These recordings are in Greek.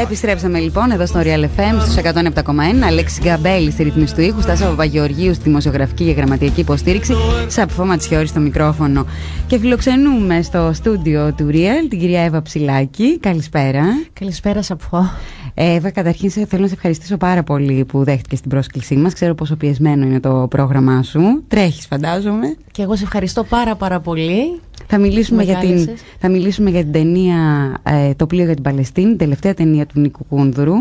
Επιστρέψαμε λοιπόν εδώ στο Real FM στους 107,1. Αλέξη Γκαμπέλη στη ρυθμίση του ήχου, Στάση Παπαγεωργίου στη δημοσιογραφική και γραμματιακή υποστήριξη, Σαπφό Ματσιώρη στο μικρόφωνο. Και φιλοξενούμε στο στούντιο του Real την κυρία Εύα Ψηλάκη. Καλησπέρα. Καλησπέρα, Σαπφό. Εύα, καταρχήν θέλω να σε ευχαριστήσω πάρα πολύ που δέχτηκες την πρόσκλησή μας. Ξέρω πόσο πιεσμένο είναι το πρόγραμμά σου. Τρέχεις, φαντάζομαι. Και εγώ σε ευχαριστώ πάρα πολύ. Θα μιλήσουμε για την ταινία «Το πλοίο για την Παλαιστίνη», την τελευταία ταινία του Νίκου Κούνδουρου.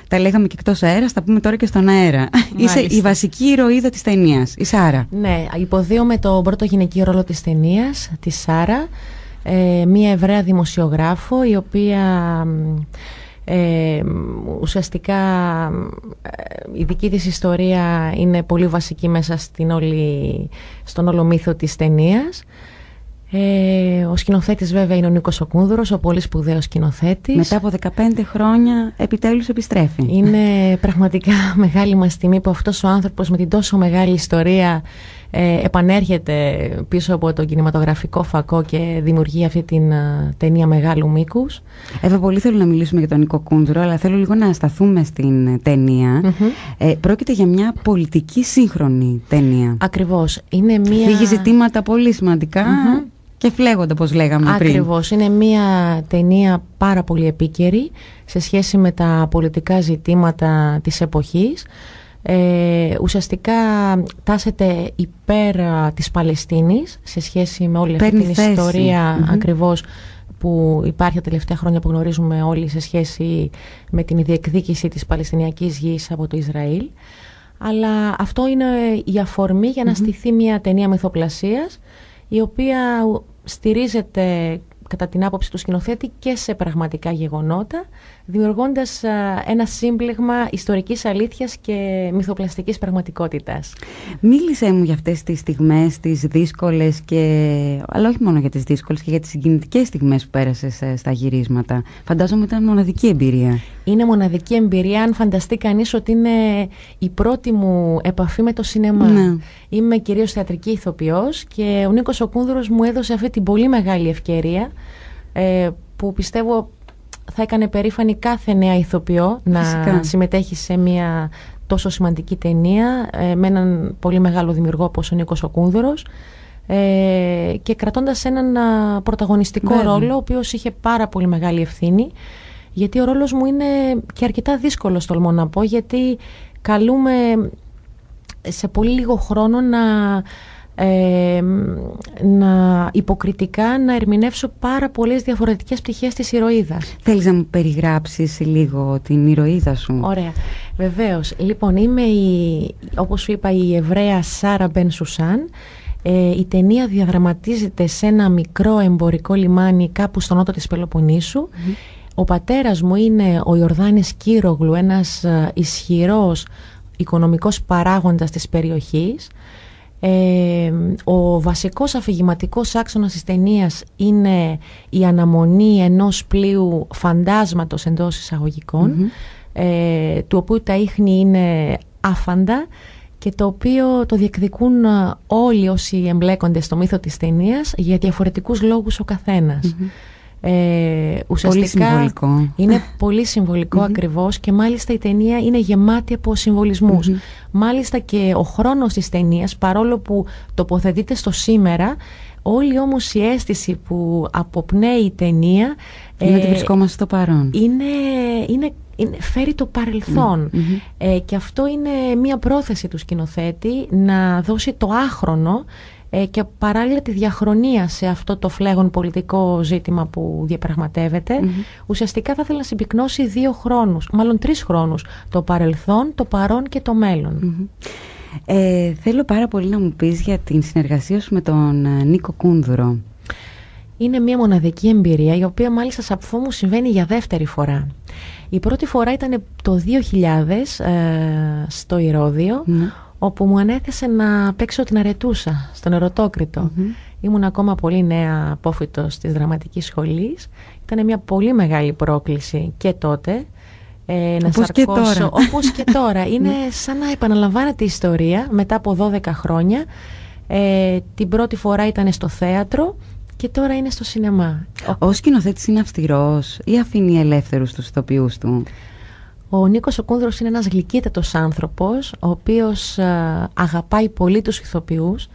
Τα λέγαμε και εκτός αέρας, τα πούμε τώρα και στον αέρα. Είσαι η βασική ηρωίδα της ταινίας, η Σάρα. Ναι, υποδίωμαι τον πρώτο γυναικείο ρόλο της ταινίας, τη Σάρα, μία Εβραία δημοσιογράφο, η οποία ουσιαστικά η δική της ιστορία είναι πολύ βασική μέσα στον όλο μύθο της ταινίας. Ο σκηνοθέτης βέβαια είναι ο Νίκος ο Κούνδουρος, ο πολύ σπουδαίος σκηνοθέτης. Μετά από 15 χρόνια επιτέλους επιστρέφει. Είναι πραγματικά μεγάλη μας τιμή που αυτός ο άνθρωπος με την τόσο μεγάλη ιστορία επανέρχεται πίσω από τον κινηματογραφικό φακό και δημιουργεί αυτή την ταινία μεγάλου μήκους. Πολύ θέλω να μιλήσουμε για τον Νίκο Κούνδουρο, αλλά θέλω λίγο να σταθούμε στην ταινία. Πρόκειται για μια πολιτική σύγχρονη ταινία. Ακριβώς. Φύγει ζητήματα πολύ σημαντικά και φλέγονται, όπως λέγαμε πριν. Ακριβώς. Είναι μια ταινία πάρα πολύ επίκαιρη σε σχέση με τα πολιτικά ζητήματα της εποχής. Ουσιαστικά τάσεται υπέρ της Παλαιστίνης σε σχέση με όλη αυτή την ιστορία ακριβώς που υπάρχει τα τελευταία χρόνια που γνωρίζουμε όλοι σε σχέση με την διεκδίκηση της Παλαιστινιακής γης από το Ισραήλ. Αλλά αυτό είναι η αφορμή για να στηθεί μια ταινία μυθοπλασίας, η οποία στηρίζεται κατά την άποψη του σκηνοθέτη και σε πραγματικά γεγονότα, δημιουργώντας ένα σύμπλεγμα ιστορικής αλήθειας και μυθοπλαστικής πραγματικότητας. Μίλησέ μου για αυτές τις στιγμές, τις δύσκολες αλλά όχι μόνο για τις δύσκολες, και για τις συγκινητικές στιγμές που πέρασες στα γυρίσματα. Φαντάζομαι ήταν μοναδική εμπειρία. Είναι μοναδική εμπειρία, αν φανταστεί κανείς ότι είναι η πρώτη μου επαφή με το σινεμά. Ναι. Είμαι κυρίως θεατρική ηθοποιός και ο Νίκος ο Κούνδουρος μου έδωσε αυτή την πολύ μεγάλη ευκαιρία που πιστεύω θα έκανε περήφανη κάθε νέα ηθοποιό να συμμετέχει σε μια τόσο σημαντική ταινία με έναν πολύ μεγάλο δημιουργό όπως ο Νίκος ο Κούνδουρος και κρατώντας έναν πρωταγωνιστικό ρόλο, ο οποίος είχε πάρα πολύ μεγάλη ευθύνη, γιατί ο ρόλος μου είναι και αρκετά δύσκολος, τολμώ να πω, γιατί καλούμε σε πολύ λίγο χρόνο να υποκριτικά να ερμηνεύσω πάρα πολλές διαφορετικές πτυχές της ηρωίδας. Θέλεις να μου περιγράψεις λίγο την ηρωίδα σου? Ωραία, βεβαίως. Λοιπόν, είμαι όπως σου είπα, η Εβραία Σάρα Μπεν Σουσάν. Η ταινία διαδραματίζεται σε ένα μικρό εμπορικό λιμάνι κάπου στο νότο της Πελοποννήσου. Ο πατέρας μου είναι ο Ιορδάνης Κύρογλου, ένας ισχυρός οικονομικός παράγοντας της περιοχής. Ο βασικός αφηγηματικός άξονας της ταινίας είναι η αναμονή ενός πλοίου φαντάσματος εντός εισαγωγικών, του οποίου τα ίχνη είναι άφαντα και το οποίο το διεκδικούν όλοι όσοι εμπλέκονται στο μύθο της ταινίας για διαφορετικούς λόγους ο καθένας. Ουσιαστικά πολύ συμβολικό. Είναι πολύ συμβολικό ακριβώς, και μάλιστα η ταινία είναι γεμάτη από συμβολισμούς. Μάλιστα και ο χρόνος της ταινίας, παρόλο που τοποθετείται στο σήμερα, όλη όμως η αίσθηση που αποπνέει η ταινία είναι ότι βρισκόμαστε στο παρόν. Φέρει το παρελθόν. Και αυτό είναι μια πρόθεση του σκηνοθέτη να δώσει το άχρονο και παράλληλα τη διαχρονία σε αυτό το φλέγον πολιτικό ζήτημα που διαπραγματεύεται. Ουσιαστικά θα ήθελα να συμπυκνώσει 2 χρόνους, μάλλον 3 χρόνους, το παρελθόν, το παρόν και το μέλλον. Θέλω πάρα πολύ να μου πεις για την συνεργασία σου με τον Νίκο Κούνδουρο. Είναι μια μοναδική εμπειρία, η οποία μάλιστα Σαπφό μου συμβαίνει για δεύτερη φορά. Η πρώτη φορά ήταν το 2000 στο Ηρώδειο, όπου μου ανέθεσε να παίξω την Αρετούσα στον Ερωτόκριτο. Ήμουν ακόμα πολύ νέα απόφοιτος της δραματικής σχολής. Ήταν μια πολύ μεγάλη πρόκληση και τότε. Όπως και τώρα. Είναι σαν να επαναλαμβάνεται η ιστορία μετά από 12 χρόνια. Την πρώτη φορά ήταν στο θέατρο και τώρα είναι στο σινεμά. Ο σκηνοθέτης είναι αυστηρός ή αφήνει ελεύθερους τους ηθοποιούς του? Ο Νίκος ο Κούνδρος είναι ένας γλυκύτατος άνθρωπος, ο οποίος αγαπάει πολύ τους ηθοποιούς,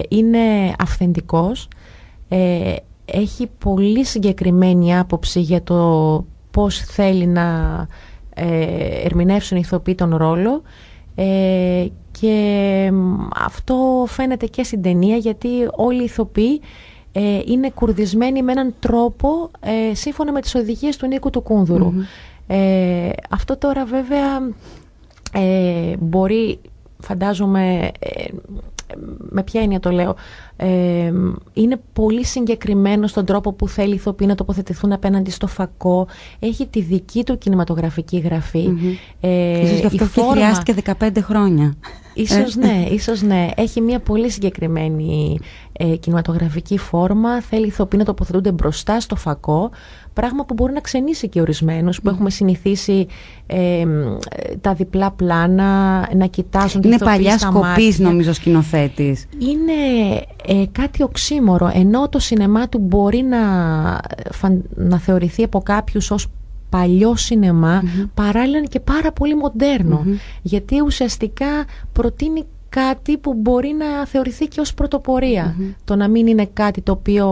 είναι αυθεντικός, έχει πολύ συγκεκριμένη άποψη για το πώς θέλει να ερμηνεύσουν οι ηθοποιοί τον ρόλο, και αυτό φαίνεται και στην ταινία, γιατί όλοι οι ηθοποιοί είναι κουρδισμένοι με έναν τρόπο σύμφωνα με τις οδηγίες του Νίκου του Κούνδουρου. Αυτό τώρα βέβαια μπορεί, φαντάζομαι, με ποια έννοια το λέω, είναι πολύ συγκεκριμένο στον τρόπο που θέλει οι ηθοποιοί να τοποθετηθούν απέναντι στο φακό. Έχει τη δική του κινηματογραφική γραφή. Ίσως γι' αυτό και χρειάστηκε 15 χρόνια. Ίσως ναι. Έχει μια πολύ συγκεκριμένη κινηματογραφική φόρμα. Θέλει οι ηθοποιοί να τοποθετούνται μπροστά στο φακό, πράγμα που μπορεί να ξενήσει και ορισμένους που έχουμε συνηθίσει τα διπλά πλάνα, να κοιτάζουν τη ηθοποιοί παλιά στα σκοπής, μάτια. νομίζω, σκηνοθέτης. Είναι κάτι οξύμορο, ενώ το σινεμά του μπορεί να θεωρηθεί από κάποιους ως παλιό σινεμά, παράλληλα και πάρα πολύ μοντέρνο, γιατί ουσιαστικά προτείνει κάτι που μπορεί να θεωρηθεί και ως πρωτοπορία, το να μην είναι κάτι το οποίο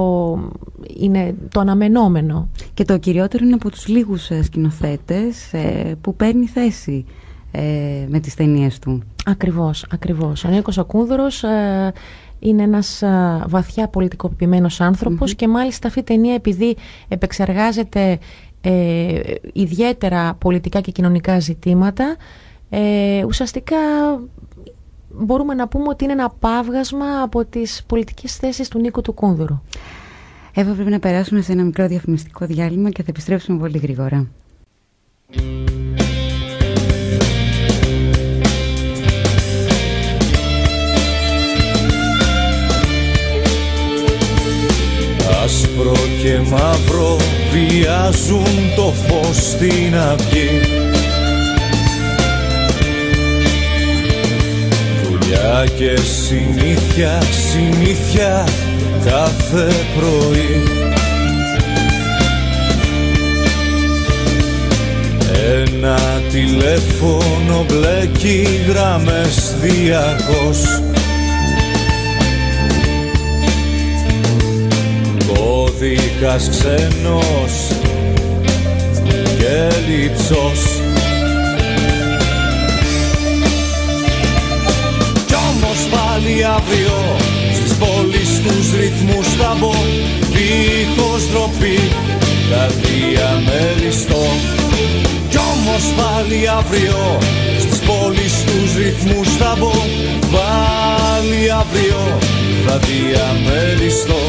είναι το αναμενόμενο. Και το κυριότερο είναι από τους λίγους σκηνοθέτες που παίρνει θέση με τις ταινίες του. Ακριβώς. Ο Νίκος ο Κούνδρος είναι ένας βαθιά πολιτικοποιημένος άνθρωπος, και μάλιστα αυτή η ταινία, επειδή επεξεργάζεται ιδιαίτερα πολιτικά και κοινωνικά ζητήματα, ουσιαστικά μπορούμε να πούμε ότι είναι ένα παύγασμα από τις πολιτικές θέσεις του Νίκου του Κούνδουρου. Εύα, πρέπει να περάσουμε σε ένα μικρό διαφημιστικό διάλειμμα και θα επιστρέψουμε πολύ γρήγορα. Άσπρο και μαύρο βιάζουν το φως στην αυγή. Δουλειά και συνήθεια κάθε πρωί. Ένα τηλέφωνο μπλέκει γραμμές διαρκώς. Κώδικας ξένος και λιψός. Κι όμως πάλι αύριο στις πόλεις τους ρυθμούς θα μπω, δίχως ντροπή, καρδία μεριστό. Κι όμως πάλι αύριο στις πόλεις τους ρυθμούς θα μπω, πάλι αύριο θα διαμεριστώ.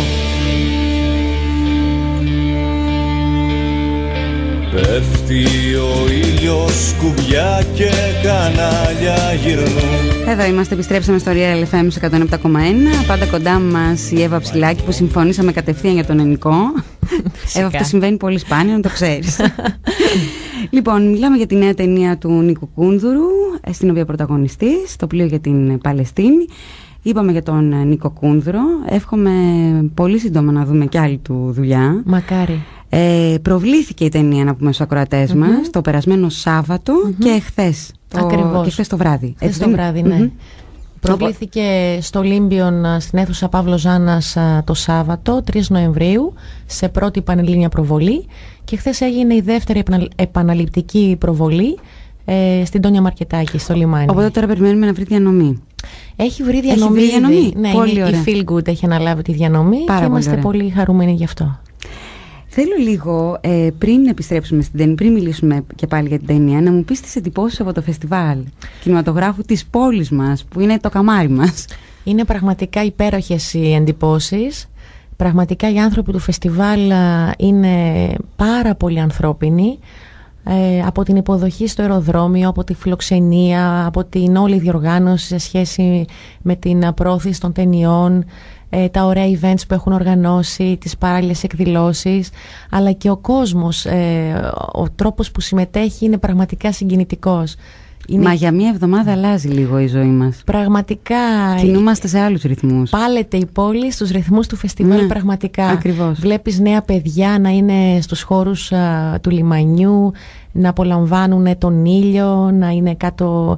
Πέφτει ο ήλιος, κουμπιά και κανάλια γυρνούν. Εδώ είμαστε, επιστρέψαμε στο Real FM 107,1. Πάντα κοντά μας η Εύα Ψηλάκη, που συμφωνήσαμε κατευθείαν για τον Ενικό. Εύα, αυτό συμβαίνει πολύ σπάνια, να το ξέρεις. Λοιπόν, μιλάμε για τη νέα ταινία του Νίκου Κούνδουρου, στην οποία πρωταγωνιστής, το πλοίο για την Παλαιστίνη. Είπαμε για τον Νίκο Κούνδουρο. Εύχομαι πολύ σύντομα να δούμε κι άλλη του δουλειά. Μακάρι. Προβλήθηκε η ταινία, να πούμε στους ακροατές μας, το περασμένο Σάββατο και χθες. Και χθες το βράδυ. Χθες το βράδυ, ναι. Προβλήθηκε στο Ολύμπιον, στην αίθουσα Παύλος Ζάνας, το Σάββατο 3 Νοεμβρίου, σε πρώτη πανελλήνια προβολή, και χθες έγινε η δεύτερη επαναληπτική προβολή στην Τόνια Μαρκετάκη, στο λιμάνι. Οπότε τώρα περιμένουμε να βρει διανομή. Έχει βρει διανομή. Ναι, πολύ ωραία. Η Feel Good έχει αναλάβει τη διανομή. Πάρα και είμαστε πολύ χαρούμενοι γι' αυτό. Θέλω λίγο, πριν επιστρέψουμε στην ταινία, πριν μιλήσουμε και πάλι για την ταινία, να μου πεις τις εντυπώσεις από το φεστιβάλ κινηματογράφου της πόλης μας, που είναι το καμάρι μας. Είναι πραγματικά υπέροχες οι εντυπώσεις. Πραγματικά οι άνθρωποι του φεστιβάλ είναι πάρα πολύ ανθρώπινοι. Από την υποδοχή στο αεροδρόμιο, από τη φιλοξενία, από την όλη διοργάνωση σε σχέση με την πρόθεση των ταινιών, τα ωραία events που έχουν οργανώσει, τις παράλληλες εκδηλώσεις, αλλά και ο κόσμος, ο τρόπος που συμμετέχει είναι πραγματικά συγκινητικός. Μα για μία εβδομάδα αλλάζει λίγο η ζωή μας. Πραγματικά. Κινούμαστε σε άλλους ρυθμούς. Πάλεται η πόλη στους ρυθμούς του φεστιβάλ, ναι, πραγματικά. Ακριβώς. Βλέπεις νέα παιδιά να είναι στους χώρους του λιμανιού, να απολαμβάνουν τον ήλιο, να είναι κάτω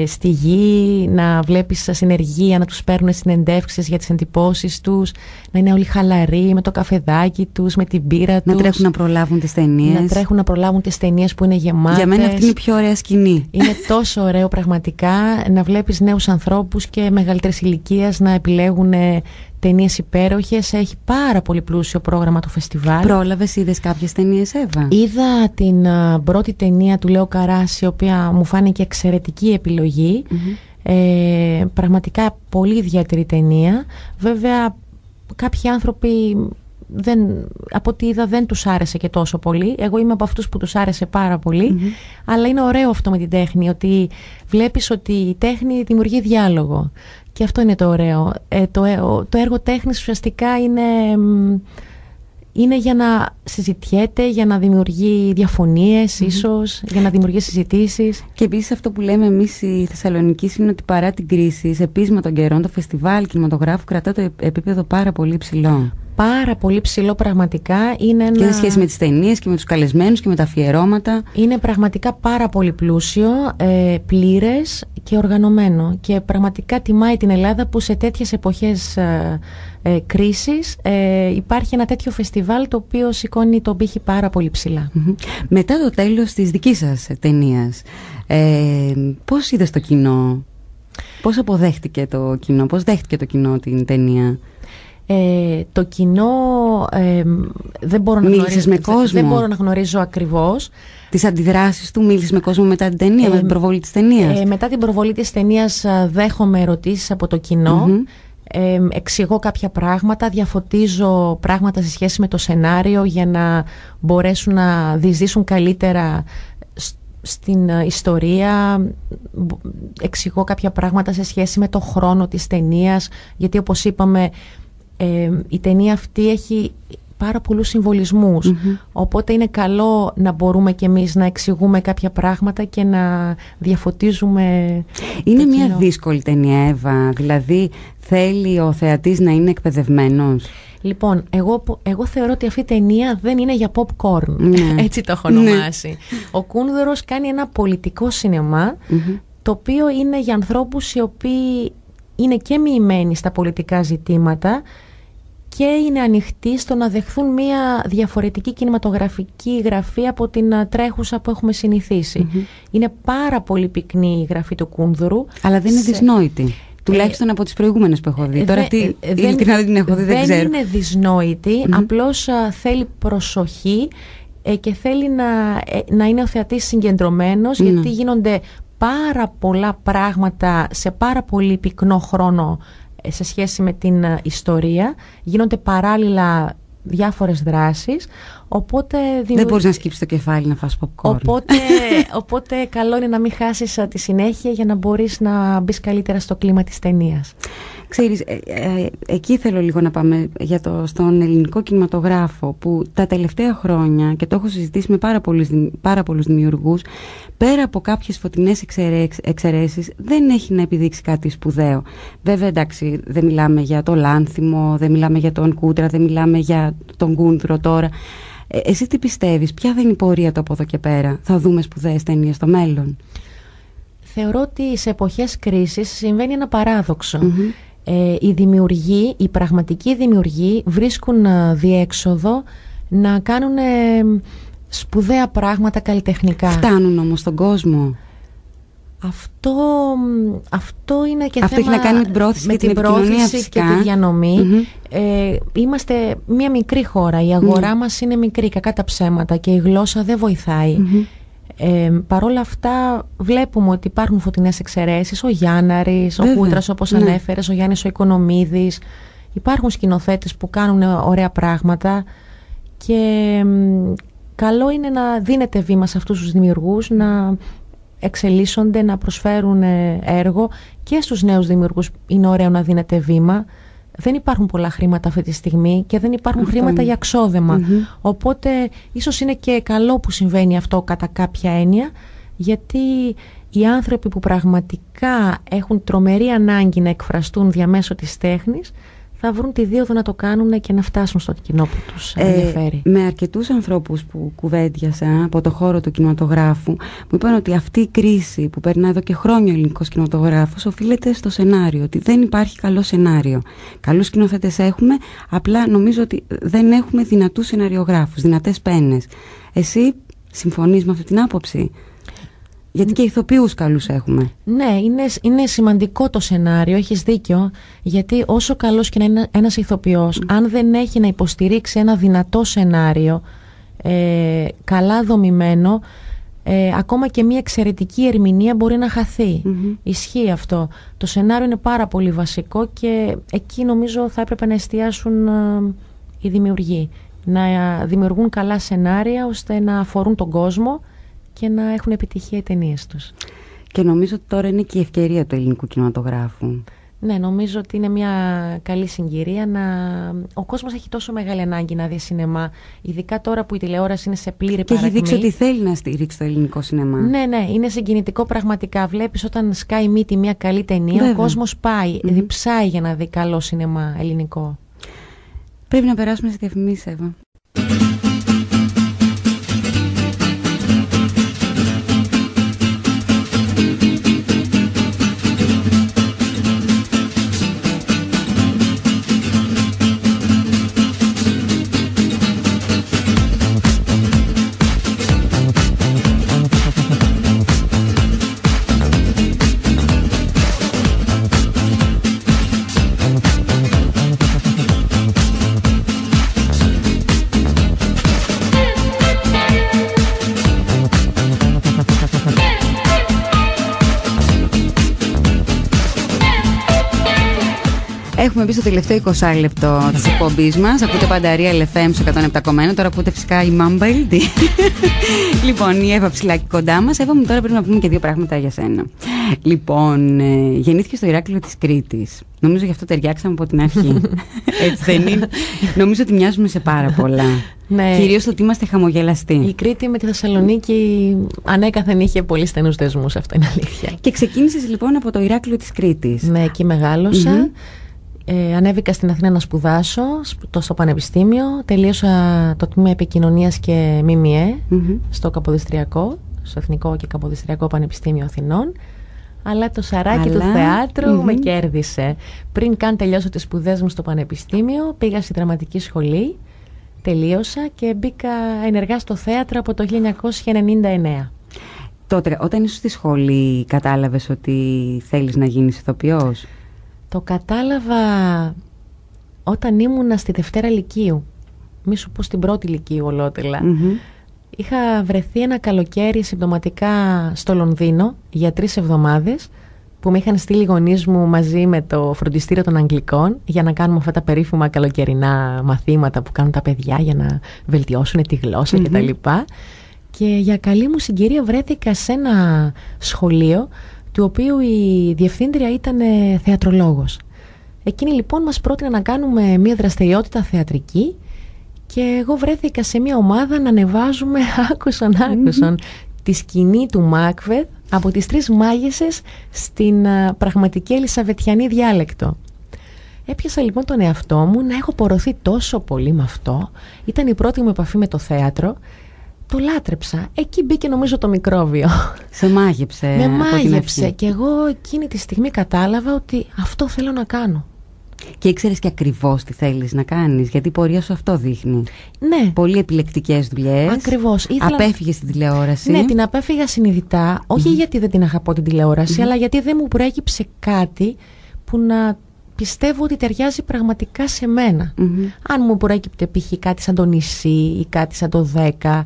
στη γη, να βλέπεις συνεργεία, να τους παίρνουν συνεντεύξεις για τις εντυπώσεις τους, να είναι όλοι χαλαροί με το καφεδάκι τους, με την μπύρα τους. Να τρέχουν να προλάβουν τις ταινίες. Να τρέχουν να προλάβουν τις ταινίες που είναι γεμάτες. Για μένα αυτή είναι η πιο ωραία σκηνή. Είναι τόσο ωραίο πραγματικά να βλέπεις νέους ανθρώπους και μεγαλύτερης ηλικίας να επιλέγουν ταινίες υπέροχες. Έχει πάρα πολύ πλούσιο πρόγραμμα το φεστιβάλ. Πρόλαβες, είδες κάποιες ταινίες, Εύα? Είδα την πρώτη ταινία του Λέο Καράση, η οποία μου φάνηκε εξαιρετική επιλογή. Πραγματικά πολύ ιδιαίτερη ταινία. Βέβαια κάποιοι άνθρωποι από ό,τι είδα δεν τους άρεσε και τόσο πολύ. Εγώ είμαι από αυτούς που τους άρεσε πάρα πολύ. Αλλά είναι ωραίο αυτό με την τέχνη, ότι βλέπεις ότι η τέχνη δημιουργεί διάλογο. Και αυτό είναι το ωραίο. Το έργο τέχνης ουσιαστικά είναι για να συζητιέται, για να δημιουργεί διαφωνίες ίσως, για να δημιουργεί συζητήσεις. Και επίσης αυτό που λέμε εμείς οι Θεσσαλονικείς είναι ότι παρά την κρίση, σε πείσμα των καιρών, το φεστιβάλ κινηματογράφου κρατά το επίπεδο πάρα πολύ ψηλό. Πάρα πολύ ψηλό πραγματικά. Και σε σχέση με τις ταινίες και με τους καλεσμένους και με τα αφιερώματα. Είναι πραγματικά πάρα πολύ πλούσιο, πλήρες και οργανωμένο. Και πραγματικά τιμάει την Ελλάδα που σε τέτοιες εποχές κρίσης υπάρχει ένα τέτοιο φεστιβάλ το οποίο σηκώνει τον πύχη πάρα πολύ ψηλά. Μετά το τέλος της δικής σας ταινίας, πώς είδες το κοινό? Πώς αποδέχτηκε το κοινό? Πώς δέχτηκε το κοινό την ταινία? Το κοινό δεν μπορώ να γνωρίζω ακριβώς τις αντιδράσεις του. Μίλησες με κόσμο μετά την ταινία, με την προβολή της ταινίας? Μετά την προβολή της ταινίας δέχομαι ερωτήσεις από το κοινό. Εξηγώ κάποια πράγματα, διαφωτίζω πράγματα σε σχέση με το σενάριο για να μπορέσουν να διεισδύσουν καλύτερα στην ιστορία. Εξηγώ κάποια πράγματα σε σχέση με το χρόνο της ταινίας, γιατί όπως είπαμε η ταινία αυτή έχει πάρα πολλούς συμβολισμούς, οπότε είναι καλό να μπορούμε κι εμείς να εξηγούμε κάποια πράγματα και να διαφωτίζουμε. Είναι μια δύσκολη ταινία, Εύα, δηλαδή θέλει ο θεατής να είναι εκπαιδευμένος? Λοιπόν, εγώ θεωρώ ότι αυτή η ταινία δεν είναι για popcorn, έτσι το έχω ονομάσει. Ο Κούνδωρος κάνει ένα πολιτικό σινεμά, το οποίο είναι για ανθρώπους οι οποίοι είναι και μοιημένοι στα πολιτικά ζητήματα και είναι ανοιχτοί στο να δεχθούν μια διαφορετική κινηματογραφική γραφή από την τρέχουσα που έχουμε συνηθίσει. Είναι πάρα πολύ πυκνή η γραφή του Κούνδουρου. Αλλά δεν είναι δυσνόητη. Τουλάχιστον από τις προηγούμενες που έχω δει. Τώρα αυτή ειλικρινά δεν την έχω δει, δεν ξέρω. Δεν είναι δυσνόητη, απλώς θέλει προσοχή και θέλει να είναι ο θεατής συγκεντρωμένος, γιατί γίνονται πάρα πολλά πράγματα σε πάρα πολύ πυκνό χρόνο σε σχέση με την ιστορία. Γίνονται παράλληλα διάφορες δράσεις, οπότε δεν μπορείς να σκύψεις το κεφάλι να φας popcorn. Οπότε καλό είναι να μην χάσεις τη συνέχεια για να μπορείς να μπεις καλύτερα στο κλίμα της ταινίας. Ξέρεις, εκεί θέλω λίγο να πάμε στον ελληνικό κινηματογράφο, που τα τελευταία χρόνια, και το έχω συζητήσει με πάρα πολλούς δημιουργούς, πέρα από κάποιες φωτεινές εξαιρέσεις, δεν έχει να επιδείξει κάτι σπουδαίο. Βέβαια, εντάξει, δεν μιλάμε για το Λάνθιμο, δεν μιλάμε για τον Κούτρα, δεν μιλάμε για τον Κούνδρο τώρα. Εσύ τι πιστεύεις, ποια θα είναι η πορεία του από εδώ και πέρα? Θα δούμε σπουδαίες ταινίες στο μέλλον? Θεωρώ ότι σε εποχές κρίσης συμβαίνει ένα παράδοξο. Οι δημιουργοί, οι πραγματικοί δημιουργοί βρίσκουν διέξοδο να κάνουν σπουδαία πράγματα καλλιτεχνικά. Φτάνουν όμως στον κόσμο? Αυτό είναι και αυτό θέμα, έχει να κάνει με την πρόθεση και την επικοινωνία φυσικά. Και τη διανομή. Είμαστε μια μικρή χώρα, η αγορά μας είναι μικρή, κακά τα ψέματα, και η γλώσσα δεν βοηθάει. Παρ' όλα αυτά βλέπουμε ότι υπάρχουν φωτεινές εξαιρέσεις, ο Γιάνναρης, ο Κούτρας όπως ανέφερες, ο Γιάννης ο Οικονομίδης. Υπάρχουν σκηνοθέτες που κάνουν ωραία πράγματα και καλό είναι να δίνεται βήμα σε αυτούς τους δημιουργούς να εξελίσσονται, να προσφέρουν έργο, και στους νέους δημιουργούς είναι ωραίο να δίνεται βήμα. Δεν υπάρχουν πολλά χρήματα αυτή τη στιγμή και δεν υπάρχουν χρήματα για ξόδεμα. Οπότε ίσως είναι και καλό που συμβαίνει αυτό κατά κάποια έννοια, γιατί οι άνθρωποι που πραγματικά έχουν τρομερή ανάγκη να εκφραστούν διαμέσου της τέχνης θα βρουν τη δίωδο να το κάνουν και να φτάσουν στο κοινό που τους ενδιαφέρει. Με αρκετούς ανθρώπους που κουβέντιασα από το χώρο του κινηματογράφου μου είπαν ότι αυτή η κρίση που περνά εδώ και χρόνια ο ελληνικός κινηματογράφος οφείλεται στο σενάριο, ότι δεν υπάρχει καλό σενάριο. Καλούς σκηνοθέτες έχουμε, απλά νομίζω ότι δεν έχουμε δυνατούς σεναριογράφους, δυνατές πένες. Εσύ συμφωνείς με αυτή την άποψη? Γιατί και ηθοποιούς καλούς έχουμε. Ναι, είναι σημαντικό το σενάριο, έχεις δίκιο, γιατί όσο καλός και να είναι ένας ηθοποιός, αν δεν έχει να υποστηρίξει ένα δυνατό σενάριο, καλά δομημένο, ακόμα και μια εξαιρετική ερμηνεία μπορεί να χαθεί. Ισχύει αυτό. Το σενάριο είναι πάρα πολύ βασικό και εκεί νομίζω θα έπρεπε να εστιάσουν οι δημιουργοί. Να δημιουργούν καλά σενάρια ώστε να αφορούν τον κόσμο και να έχουν επιτυχία οι ταινίες τους. Και νομίζω ότι τώρα είναι και η ευκαιρία του ελληνικού κινηματογράφου. Ναι, νομίζω ότι είναι μια καλή συγκυρία ο κόσμος έχει τόσο μεγάλη ανάγκη να δει σινεμά, ειδικά τώρα που η τηλεόραση είναι σε πλήρη παρακμή. Και έχει δείξει ότι θέλει να στηρίξει το ελληνικό σινεμά. Ναι, είναι συγκινητικό πραγματικά. Βλέπεις όταν σκάει μύτη μια καλή ταινία, βέβαια, ο κόσμος πάει, διψάει για να δει καλό σινεμά ελληνικό. Πρέπει να περάσουμε σε διαφημίσεις, Εύα. Έχουμε μπει στο τελευταίο 20 λεπτό της εκπομπής μας. Ακούτε πάντα Real FM στο 107,1. Τώρα ακούτε φυσικά η Mumble. Λοιπόν, η Εύα Ψηλάκη κοντά μας. Εύα μου, τώρα πρέπει να πούμε και δύο πράγματα για σένα. Λοιπόν, γεννήθηκε στο Ηράκλειο της Κρήτης. Νομίζω γι' αυτό ταιριάξαμε από την αρχή. Έτσι δεν είναι? Νομίζω ότι μοιάζουμε σε πάρα πολλά. Ναι. Κυρίως ότι είμαστε χαμογελαστοί. Η Κρήτη με τη Θεσσαλονίκη ανέκαθεν είχε πολύ στενούς δεσμούς, αυτό είναι αλήθεια. Και ξεκίνησες λοιπόν από το Ηράκλειο της Κρήτης. Ναι, εκεί μεγάλωσα. Ανέβηκα στην Αθήνα να σπουδάσω στο Πανεπιστήμιο. Τελείωσα το τμήμα Επικοινωνίας και ΜΜΕ στο Καποδιστριακό, στο Εθνικό και Καποδιστριακό Πανεπιστήμιο Αθηνών. Αλλά το σαράκι του θεάτρου με κέρδισε. Πριν καν τελειώσω τις σπουδές μου στο Πανεπιστήμιο, πήγα στη δραματική σχολή, τελείωσα και μπήκα ενεργά στο θέατρο από το 1999. Τότε, όταν ήσουν στη σχολή, κατάλαβες ότι θέλεις να γίνεις ηθοποιός? Το κατάλαβα όταν ήμουνα στη Δευτέρα Λυκείου. Μη σου πω στην πρώτη Λυκείου ολότελα. Είχα βρεθεί ένα καλοκαίρι συμπτωματικά στο Λονδίνο για 3 εβδομάδες που με είχαν στείλει οι γονείς μου μαζί με το φροντιστήριο των Αγγλικών για να κάνουμε αυτά τα περίφημα καλοκαιρινά μαθήματα που κάνουν τα παιδιά για να βελτιώσουν τη γλώσσα κτλ. Και για καλή μου συγκυρία βρέθηκα σε ένα σχολείο του οποίου η διευθύντρια ήταν θεατρολόγος. Εκείνη λοιπόν μας πρότεινε να κάνουμε μια δραστηριότητα θεατρική και εγώ βρέθηκα σε μια ομάδα να ανεβάζουμε άκουσον τη σκηνή του Μάκβεθ από τις 3 μάγισσες στην πραγματική ελισαβετιανή διάλεκτο. Έπιασα λοιπόν τον εαυτό μου να έχω πορωθεί τόσο πολύ με αυτό. Ήταν η πρώτη μου επαφή με το θέατρο. Το λάτρεψα. Εκεί μπήκε νομίζω το μικρόβιο. Σε μάγεψε. Με μάγεψε και εγώ εκείνη τη στιγμή κατάλαβα ότι αυτό θέλω να κάνω. Και ήξερες και ακριβώς τι θέλεις να κάνεις, γιατί η πορεία σου αυτό δείχνει. Ναι. Πολύ επιλεκτικές δουλειές. Ακριβώς. Απέφυγες την τηλεόραση. Ναι, την απέφυγα συνειδητά. Όχι γιατί δεν την αγαπώ την τηλεόραση, αλλά γιατί δεν μου προέκυψε κάτι που να πιστεύω ότι ταιριάζει πραγματικά σε μένα. Αν μου προέκυπτε π.χ. κάτι σαν το Νησί ή κάτι σαν το 10,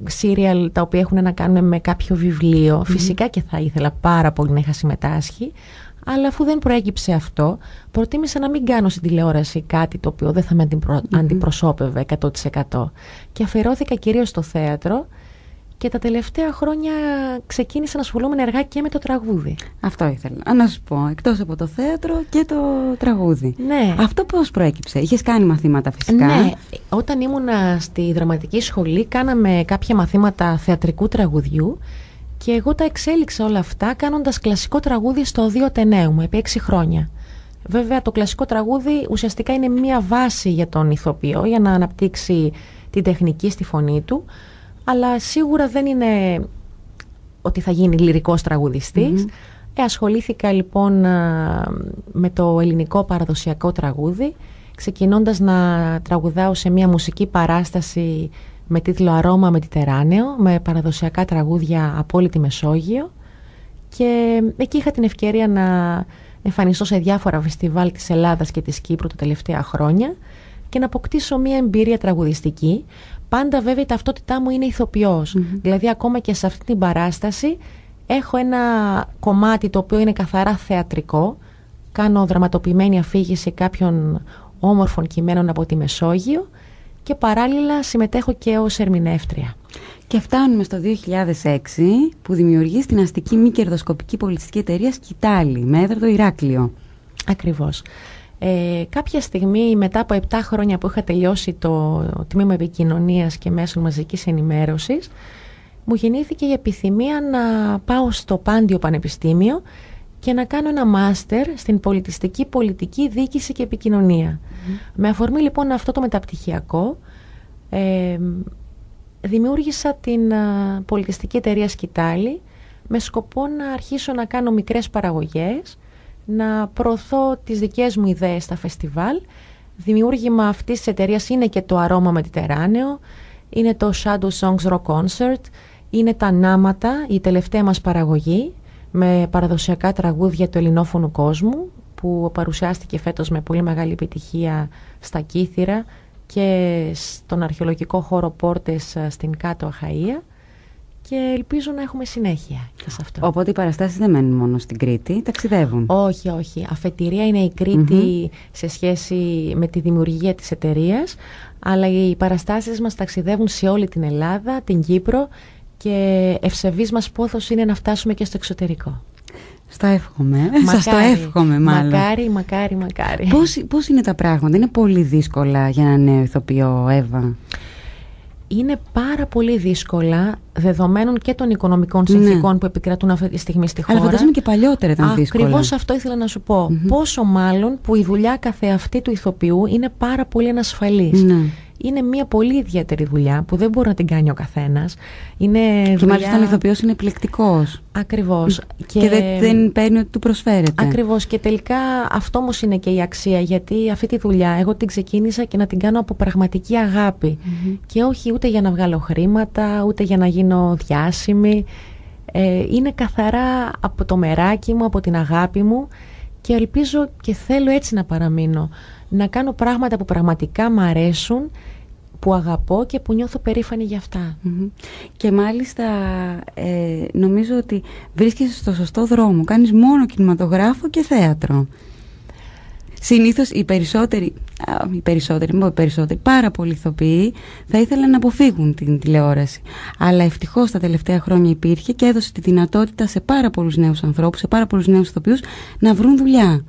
σύριαλ τα οποία έχουν να κάνουν με κάποιο βιβλίο, φυσικά και θα ήθελα πάρα πολύ να είχα συμμετάσχει, αλλά αφού δεν προέκυψε αυτό, προτίμησα να μην κάνω στην τηλεόραση κάτι το οποίο δεν θα με αντιπροσώπευε 100%. Και αφιερώθηκα κυρίως στο θέατρο και τα τελευταία χρόνια ξεκίνησα να ασχολούμαι ενεργά και με το τραγούδι. Αυτό ήθελα να σου πω, εκτός από το θέατρο και το τραγούδι. Ναι. Αυτό πώς προέκυψε? Είχες κάνει μαθήματα φυσικά? Ναι, όταν ήμουνα στη δραματική σχολή κάναμε κάποια μαθήματα θεατρικού τραγουδιού και εγώ τα εξέλιξα όλα αυτά κάνοντας κλασικό τραγούδι στο Οδείο Ατενέου επί 6 χρόνια. Βέβαια το κλασικό τραγούδι ουσιαστικά είναι μια βάση για τον ηθοποιό για να αναπτύξει την τεχνική στη φωνή του, αλλά σίγουρα δεν είναι ότι θα γίνει λυρικός τραγουδιστής. Ασχολήθηκα λοιπόν με το ελληνικό παραδοσιακό τραγούδι, ξεκινώντας να τραγουδάω σε μια μουσική παράσταση με τίτλο «Αρώμα Μετιτεράνεο», με παραδοσιακά τραγούδια από όλη τη Μεσόγειο, και εκεί είχα την ευκαιρία να εμφανιστώ σε διάφορα φεστιβάλ της Ελλάδας και της Κύπρου τα τελευταία χρόνια και να αποκτήσω μια εμπειρία τραγουδιστική. Πάντα βέβαια η ταυτότητά μου είναι ηθοποιός. Δηλαδή ακόμα και σε αυτή την παράσταση έχω ένα κομμάτι το οποίο είναι καθαρά θεατρικό. Κάνω δραματοποιημένη αφήγηση κάποιων όμορφων κειμένων από τη Μεσόγειο και παράλληλα συμμετέχω και ως ερμηνεύτρια. Και φτάνουμε στο 2006 που δημιουργείς την αστική μη κερδοσκοπική πολιτιστική εταιρεία Σκυτάλη με έδρα το Ηράκλειο. Ακριβώς. Κάποια στιγμή μετά από 7 χρόνια που είχα τελειώσει το τμήμα επικοινωνίας και μέσων μαζικής ενημέρωσης, μου γεννήθηκε η επιθυμία να πάω στο Πάντιο Πανεπιστήμιο και να κάνω ένα μάστερ στην πολιτιστική πολιτική διοίκηση και επικοινωνία. Με αφορμή λοιπόν αυτό το μεταπτυχιακό, δημιούργησα την πολιτιστική εταιρεία Σκυτάλη με σκοπό να αρχίσω να κάνω μικρές παραγωγές, να προωθώ τις δικές μου ιδέες στα φεστιβάλ. Δημιούργημα αυτής της εταιρείας είναι και το Αρώμα Μετιτεράνεο, είναι το Shadow Songs Rock Concert, είναι τα Νάματα, η τελευταία μας παραγωγή με παραδοσιακά τραγούδια του ελληνόφωνου κόσμου, που παρουσιάστηκε φέτος με πολύ μεγάλη επιτυχία στα Κύθυρα και στον αρχαιολογικό χώρο Πόρτες στην Κάτω Αχαΐα, και ελπίζω να έχουμε συνέχεια και σε αυτό. Οπότε οι παραστάσεις δεν μένουν μόνο στην Κρήτη, ταξιδεύουν? Όχι, όχι. Αφετηρία είναι η Κρήτη σε σχέση με τη δημιουργία της εταιρείας, αλλά οι παραστάσεις μας ταξιδεύουν σε όλη την Ελλάδα, την Κύπρο, και ευσεβής μας πόθος είναι να φτάσουμε και στο εξωτερικό. Στο εύχομαι. Σας το εύχομαι μάλλον. Μακάρι. Πώς είναι τα πράγματα? Είναι πολύ δύσκολα για ένα νέο ηθοποιό, Εύα? Είναι πάρα πολύ δύσκολα, δεδομένων και των οικονομικών συνθήκων που επικρατούν αυτή τη στιγμή στη χώρα. Αλλά φαντάζομαι και παλιότερα ήταν δύσκολα. Ακριβώς αυτό ήθελα να σου πω. Πόσο μάλλον που η δουλειά καθεαυτή του ηθοποιού είναι πάρα πολύ ανασφαλής. Είναι μια πολύ ιδιαίτερη δουλειά που δεν μπορεί να την κάνει ο καθένας. Και μάλιστα ο ηθοποιός είναι επιλεκτικός. Ακριβώς. Και δεν παίρνει ό,τι του προσφέρεται. Ακριβώς. Και τελικά αυτό όμως είναι και η αξία. Γιατί αυτή τη δουλειά εγώ την ξεκίνησα και να την κάνω από πραγματική αγάπη. Και όχι ούτε για να βγάλω χρήματα, ούτε για να γίνω διάσημη. Είναι καθαρά από το μεράκι μου, από την αγάπη μου, και ελπίζω και θέλω έτσι να παραμείνω. Να κάνω πράγματα που πραγματικά μ' αρέσουν, που αγαπώ και που νιώθω περήφανη για αυτά. Και μάλιστα νομίζω ότι βρίσκεσαι στο σωστό δρόμο. Κάνεις μόνο κινηματογράφο και θέατρο. Συνήθως οι περισσότεροι, πάρα πολλοί ηθοποιοί θα ήθελαν να αποφύγουν την τηλεόραση. Αλλά ευτυχώς τα τελευταία χρόνια υπήρχε και έδωσε τη δυνατότητα σε πάρα πολλούς νέους ανθρώπους, σε πάρα πολλούς νέους ηθοποιούς να βρουν δουλειά.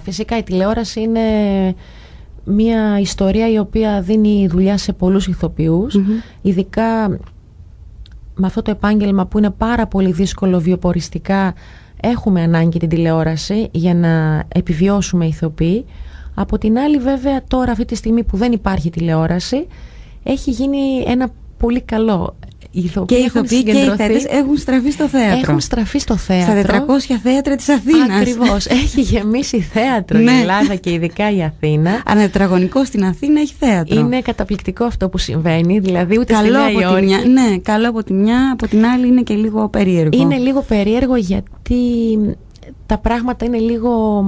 Φυσικά η τηλεόραση είναι μια ιστορία η οποία δίνει δουλειά σε πολλούς ηθοποιούς, ειδικά με αυτό το επάγγελμα που είναι πάρα πολύ δύσκολο βιοποριστικά. Έχουμε ανάγκη την τηλεόραση για να επιβιώσουμε ηθοποιοί. Από την άλλη βέβαια τώρα αυτή τη στιγμή που δεν υπάρχει τηλεόραση έχει γίνει ένα πολύ καλό. Και οι ηθοποιοί και οι θεατές έχουν στραφεί στο θέατρο. Στα 400 θέατρα της Αθήνας. Ακριβώς. Έχει γεμίσει θέατρο η Ελλάδα και ειδικά η Αθήνα. Ανατετραγωνικό στην Αθήνα έχει θέατρο. Είναι καταπληκτικό αυτό που συμβαίνει. Δηλαδή ούτε στη Νέα Υόρκη. Ναι, καλό από τη μια, από την άλλη είναι και λίγο περίεργο. Είναι λίγο περίεργο γιατί τα πράγματα είναι λίγο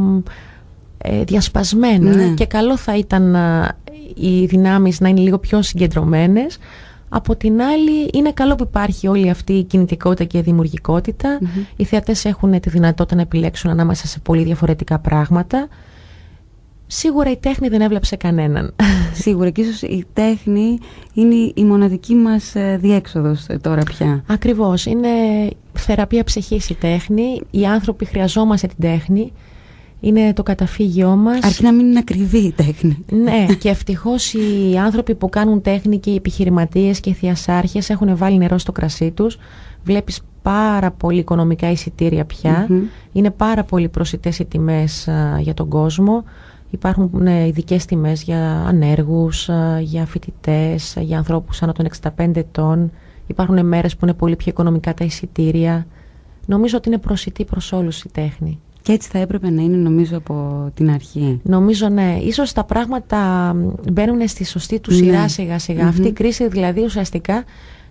διασπασμένα και καλό θα ήταν οι δυνάμεις να είναι λίγο πιο συγκεντρωμένες. Από την άλλη είναι καλό που υπάρχει όλη αυτή η κινητικότητα και η δημιουργικότητα. Οι θεατές έχουν τη δυνατότητα να επιλέξουν ανάμεσα σε πολύ διαφορετικά πράγματα Σίγουρα η τέχνη δεν έβλεψε κανέναν. Σίγουρα, και ίσως η τέχνη είναι η μοναδική μας διέξοδος τώρα πια. Ακριβώς, είναι θεραπεία ψυχής η τέχνη. Οι άνθρωποι χρειαζόμαστε την τέχνη. Είναι το καταφύγιό μας. Αρκεί να μην είναι ακριβή η τέχνη. Ναι, και ευτυχώς οι άνθρωποι που κάνουν τέχνη και οι επιχειρηματίες και οι θειασάρχες έχουν βάλει νερό στο κρασί τους. Βλέπεις πάρα πολύ οικονομικά εισιτήρια πια. Είναι πάρα πολύ προσιτές οι τιμές για τον κόσμο. Υπάρχουν ειδικές τιμές για ανέργους, για φοιτητές, για ανθρώπους άνω των 65 ετών. Υπάρχουν μέρες που είναι πολύ πιο οικονομικά τα εισιτήρια. Νομίζω ότι είναι προσιτή προς όλους η τέχνη. Και έτσι θα έπρεπε να είναι, νομίζω, από την αρχή. Νομίζω, ναι. Ίσως τα πράγματα μπαίνουν στη σωστή του σειρά σιγά σιγά. Αυτή η κρίση δηλαδή ουσιαστικά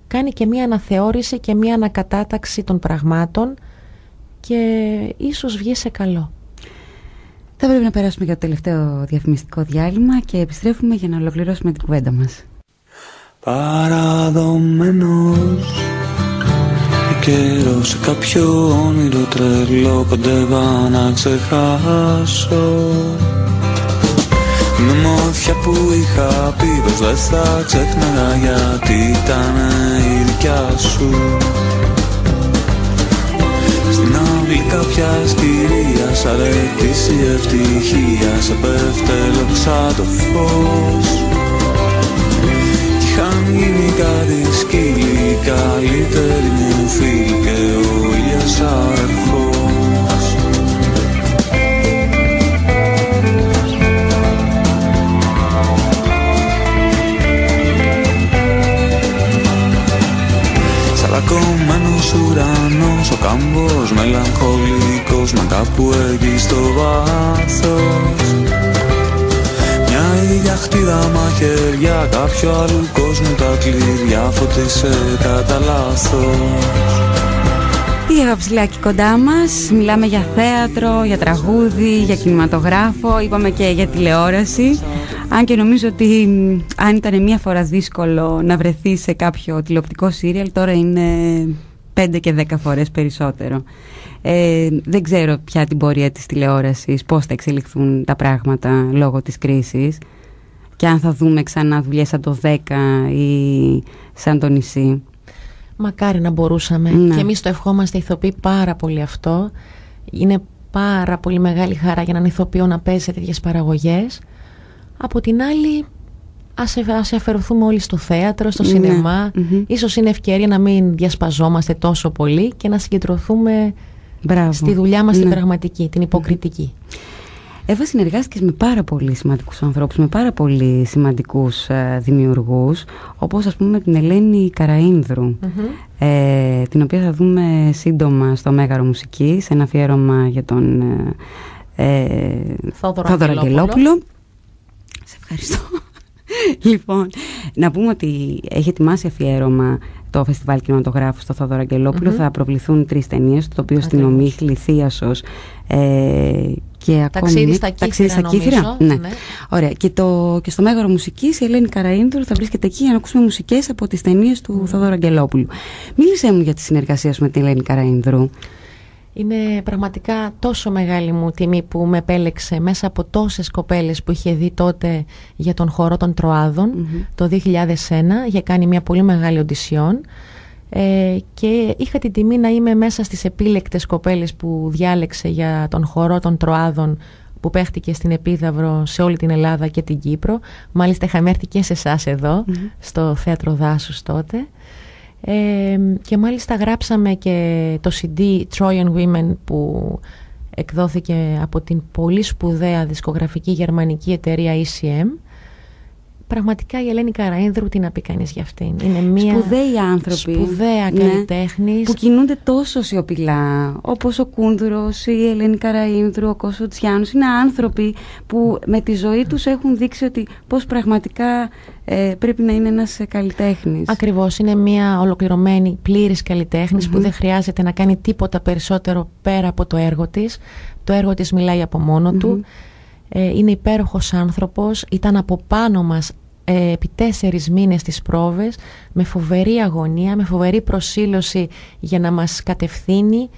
κάνει και μία αναθεώρηση και μία ανακατάταξη των πραγμάτων και ίσως βγει σε καλό. Θα πρέπει να περάσουμε για το τελευταίο διαφημιστικό διάλειμμα και επιστρέφουμε για να ολοκληρώσουμε την κουβέντα μας. Παραδομένος καιρό σε κάποιο όνειρο τρελό κοντεύα να ξεχάσω. Με μόθια που είχα πει πως δεν θα ξέχναγα γιατί ήταν η δικιά σου. Στην αυλή κάποιας κυρίας αρετήσει η ευτυχία σε πέφτελο σαν το φως. Κι είχαν γίνει κάτι σκύλοι, καλύτεροι μου φίλοι και ο ήλιος αραρχός. Σαλακωμένος ουρανός, ο κάμπος μελαγχολικός, μα κάπου εκεί στο βάθος μια ίδια χτίδα μαχαιριά κάποιο άλλου κόσμου τα κλειδιά φωτίσε κατά λάθος. Η Εύα Ψηλάκη κοντά μας. Μιλάμε για θέατρο, για τραγούδι, για κινηματογράφο, είπαμε και για τηλεόραση. Αν και νομίζω ότι αν ήταν μία φορά δύσκολο να βρεθεί σε κάποιο τηλεοπτικό σύριαλ, τώρα είναι 5 και 10 φορές περισσότερο. Δεν ξέρω πια την πορεία της τηλεόρασης, πώς θα εξελιχθούν τα πράγματα λόγω της κρίσης και αν θα δούμε ξανά δουλειές σαν το 10 ή σαν το νησί. Μακάρι να μπορούσαμε. Και εμείς το ευχόμαστε ηθοποιοί πάρα πολύ αυτό. Είναι πάρα πολύ μεγάλη χαρά για έναν ηθοποιό να παίζει σε τέτοιες παραγωγές. Από την άλλη, ας αφαιρωθούμε όλοι στο θέατρο, στο σινεμά. Ίσως είναι ευκαιρία να μην διασπαζόμαστε τόσο πολύ και να συγκεντρωθούμε στη δουλειά μας την πραγματική, την υποκριτική. Εύα, συνεργάστηκες με πάρα πολύ σημαντικούς ανθρώπους, με πάρα πολύ σημαντικούς δημιουργούς, όπως ας πούμε την Ελένη Καραΐνδρου, την οποία θα δούμε σύντομα στο Μέγαρο Μουσικής, ένα αφιέρωμα για τον Θόδωρο Αγγελόπουλο. Σε ευχαριστώ. Λοιπόν, να πούμε ότι έχει ετοιμάσει αφιέρωμα το Φεστιβάλ Κινηματογράφου στο Θόδωρο Αγγελόπουλο. Θα προβληθούν 3 ταινίες, το οποίο στην Ομίχλη, Θίασος και Ταξίδι στα Κύθυρα. Ναι. Ωραία. Και στο Μέγαρο Μουσικής η Ελένη Καραΐνδρου θα βρίσκεται εκεί για να ακούσουμε μουσικές από τις ταινίες του Θόδωρου Αγγελόπουλου. Μίλησέ μου για τη συνεργασία σου με την Ελένη Καραΐνδρου. Είναι πραγματικά τόσο μεγάλη μου τιμή που με επέλεξε μέσα από τόσες κοπέλες που είχε δει τότε για τον χορό των Τροάδων το 2001. Είχε κάνει μια πολύ μεγάλη οντισιόν και είχα την τιμή να είμαι μέσα στις επίλεκτες κοπέλες που διάλεξε για τον χορό των Τροάδων που παίχτηκε στην Επίδαυρο σε όλη την Ελλάδα και την Κύπρο. Μάλιστα είχαμε έρθει και σε εσάς εδώ στο Θέατρο Δάσους τότε. Και μάλιστα γράψαμε και το CD Trojan Women που εκδόθηκε από την πολύ σπουδαία δισκογραφική γερμανική εταιρεία ECM. Πραγματικά η Ελένη Καραΐνδρου, τι να πει κανείς για αυτήν. Είναι μια σπουδαίοι άνθρωποι, σπουδαία καλλιτέχνης, που κινούνται τόσο σιωπηλά, όπως ο Κούνδουρος, η Ελένη Καραΐνδρου, ο Κώστος Τσιάνος. Είναι άνθρωποι που με τη ζωή τους έχουν δείξει ότι πώς πραγματικά πρέπει να είναι ένας καλλιτέχνης. Ακριβώς, είναι μια ολοκληρωμένη πλήρης καλλιτέχνης που δεν χρειάζεται να κάνει τίποτα περισσότερο πέρα από το έργο της. Το έργο της μιλάει από μόνο του. Είναι υπέροχος άνθρωπος, ήταν από πάνω μας επί 4 μήνες στις πρόβες, με φοβερή αγωνία, με φοβερή προσήλωση για να μας κατευθύνει.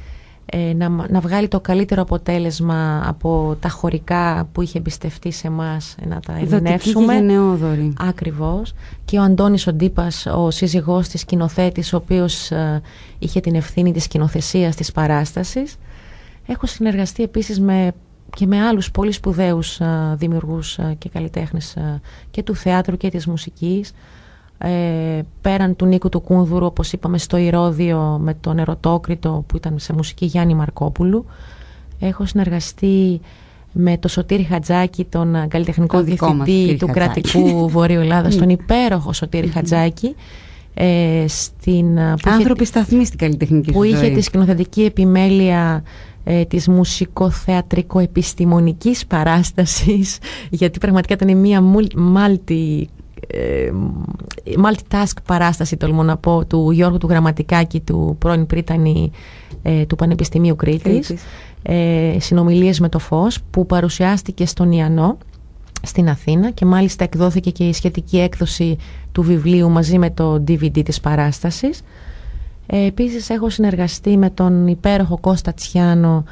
να βγάλει το καλύτερο αποτέλεσμα από τα χωρικά που είχε εμπιστευτεί σε εμάς, να τα ερμηνεύσουμε. Δοτική και γενναιόδορη. Ακριβώς. Και ο Αντώνης ο Ντύπας, ο σύζυγός της, σκηνοθέτης, ο οποίος είχε την ευθύνη της σκηνοθεσίας της παράστασης. Έχω συνεργαστεί επίσης και με άλλους πολύ σπουδαίους δημιουργούς και καλλιτέχνες και του θεάτρου και της μουσικής. Πέραν του Νίκου του Κούνδουρου, όπως είπαμε, στο Ηρώδιο με τον Ερωτόκριτο που ήταν σε μουσική Γιάννη Μαρκόπουλου. Έχω συνεργαστεί με τον Σωτήρη Χατζάκη, τον καλλιτεχνικό διευθυντή του Κρατικού Βορείου Ελλάδας, τον υπέροχο Σωτήρη Χατζάκη, άνθρωποι σταθμοί στην καλλιτεχνική που ζωή. είχε τη σκηνοθετική επιμέλεια της μουσικοθεατρικο-επιστημονικής παράστασης, γιατί πραγματικά ήταν μια multitask παράσταση, τολμώ να πω, του Γιώργου του Γραμματικάκη, του πρώην πρίτανη του Πανεπιστημίου Κρήτης. Συνομιλίες με το φως, που παρουσιάστηκε στον Ιαννό στην Αθήνα και μάλιστα εκδόθηκε και η σχετική έκδοση του βιβλίου μαζί με το DVD της παράστασης. Επίσης έχω συνεργαστεί με τον υπέροχο Κώστα Τσιάνο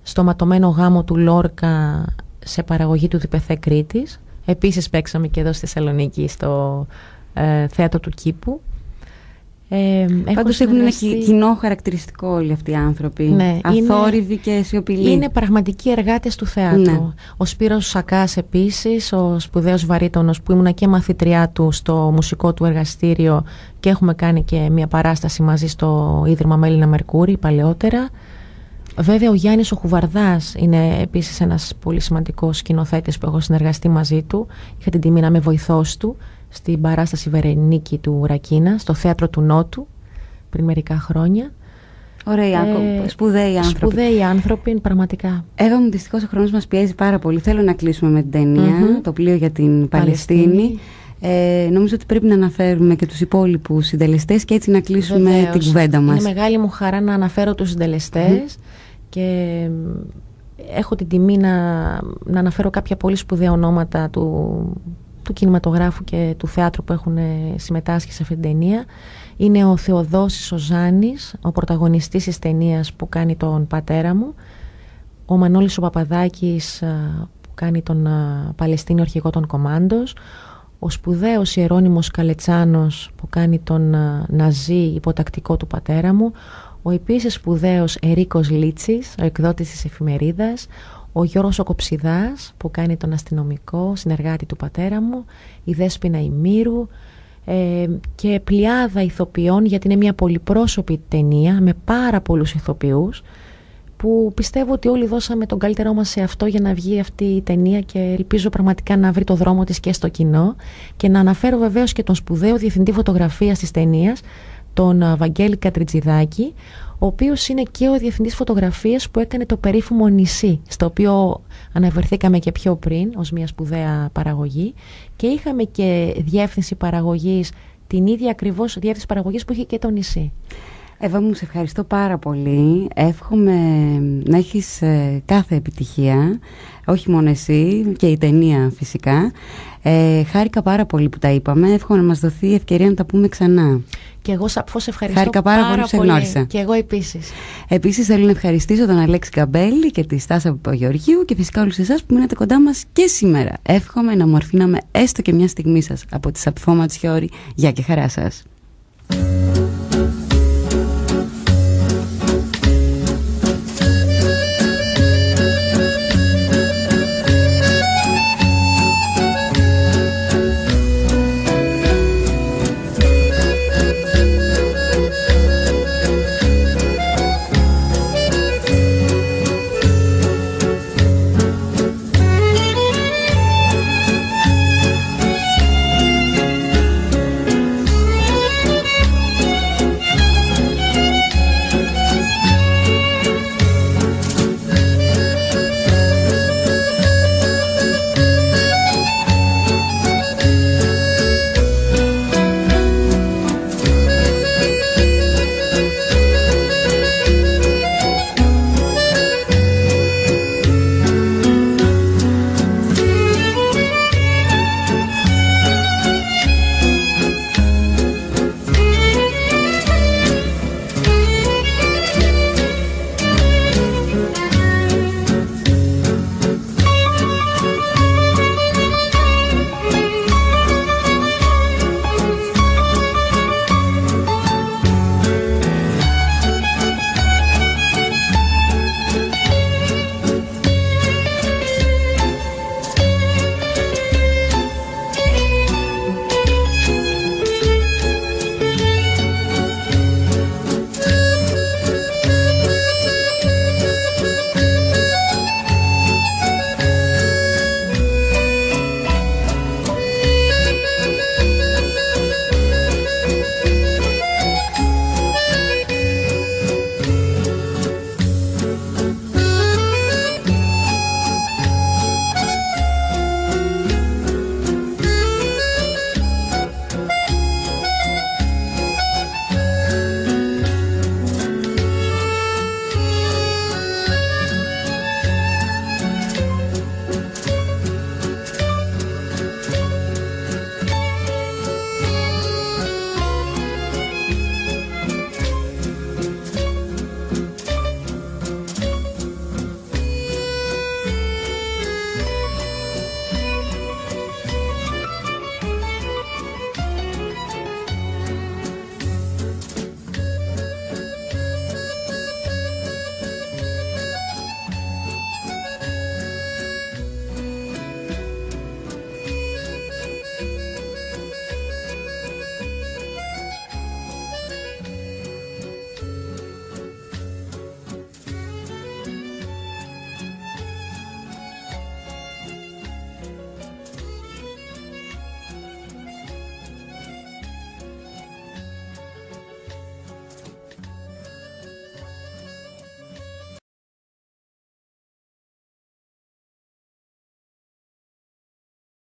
στο ματωμένο γάμο του Λόρκα σε παραγωγή του Διπεθέ Κρήτης. Επίσης παίξαμε και εδώ στη Θεσσαλονίκη στο θέατρο του Κήπου. Πάντως έχουν ένα κοινό χαρακτηριστικό όλοι αυτοί οι άνθρωποι. Ναι, αθόρυβοι και σιωπηλοί. Είναι πραγματικοί εργάτες του θεάτρου. Ναι. Ο Σπύρος Σακάς επίσης, ο σπουδαίος βαρύτονος που ήμουνα και μαθητριά του στο μουσικό του εργαστήριο και έχουμε κάνει και μια παράσταση μαζί στο Ίδρυμα Μέλινα Μερκούρη παλαιότερα. Βέβαια ο Γιάννης ο Χουβαρδάς είναι επίσης ένας πολύ σημαντικός σκηνοθέτης που έχω συνεργαστεί μαζί του. Είχα την τιμή να είμαι βοηθός του στην παράσταση Βερενίκη του Ρακίνα στο Θέατρο του Νότου πριν μερικά χρόνια. Ωραία, σπουδαίοι άνθρωποι. Σπουδαίοι άνθρωποι, πραγματικά. Εύα μου, δυστυχώς ο χρόνος μας πιέζει πάρα πολύ. Θέλω να κλείσουμε με την ταινία, το πλοίο για την Παλαιστίνη. Νομίζω ότι πρέπει να αναφέρουμε και τους υπόλοιπους συντελεστές και έτσι να κλείσουμε την κουβέντα μας. Είναι μεγάλη μου χαρά να αναφέρω τους συντελεστές και έχω την τιμή να αναφέρω κάποια πολύ σπουδαία ονόματα του κινηματογράφου και του θεάτρου που έχουν συμμετάσχει σε αυτήν την ταινία. Είναι ο Θεοδόσης ο Ζάνης, ο πρωταγωνιστής της ταινίας που κάνει τον πατέρα μου, ο Μανώλης ο Παπαδάκης που κάνει τον Παλαιστίνιο αρχηγό των Κομάντος, ο σπουδαίος Ιερώνυμος Καλετσάνος που κάνει τον Ναζί υποτακτικό του πατέρα μου, ο επίσης σπουδαίος Ερίκος Λίτσης, ο εκδότης της εφημερίδας, ο Γιώργος ο Κοψιδάς που κάνει τον αστυνομικό συνεργάτη του πατέρα μου, η Δέσποινα Ημήρου και πλειάδα ηθοποιών, γιατί είναι μια πολυπρόσωπη ταινία με πάρα πολλούς ηθοποιούς που πιστεύω ότι όλοι δώσαμε τον καλύτερό μας σε αυτό για να βγει αυτή η ταινία και ελπίζω πραγματικά να βρει το δρόμο της και στο κοινό. Και να αναφέρω βεβαίως και τον σπουδαίο διευθυντή φωτογραφίας της ταινίας, τον Βαγγέλη Κατριτζιδάκη, ο οποίος είναι και ο διευθυντής φωτογραφίας που έκανε το περίφημο Νησί, στο οποίο αναφερθήκαμε και πιο πριν ως μια σπουδαία παραγωγή, και είχαμε και διεύθυνση παραγωγής, την ίδια ακριβώς διεύθυνση παραγωγής που είχε και το Νησί. Εύα μου, σε ευχαριστώ πάρα πολύ. Εύχομαι να έχεις κάθε επιτυχία, όχι μόνο εσύ και η ταινία φυσικά. Χάρηκα πάρα πολύ που τα είπαμε. Εύχομαι να μας δοθεί η ευκαιρία να τα πούμε ξανά. Και εγώ σαφώς ευχαριστώ. Χάρηκα πάρα πολύ που σε γνώρισα. Και εγώ επίσης. Επίσης θέλω να ευχαριστήσω τον Αλέξη Γκαμπέλη και τη Στάσα Παπαγεωργίου και φυσικά όλους εσάς που μείνατε κοντά μας και σήμερα. Εύχομαι να μου αφήναμε έστω και μια στιγμή σας από τη Σαπφώμα Τσιόρη. Γεια και χαρά σας.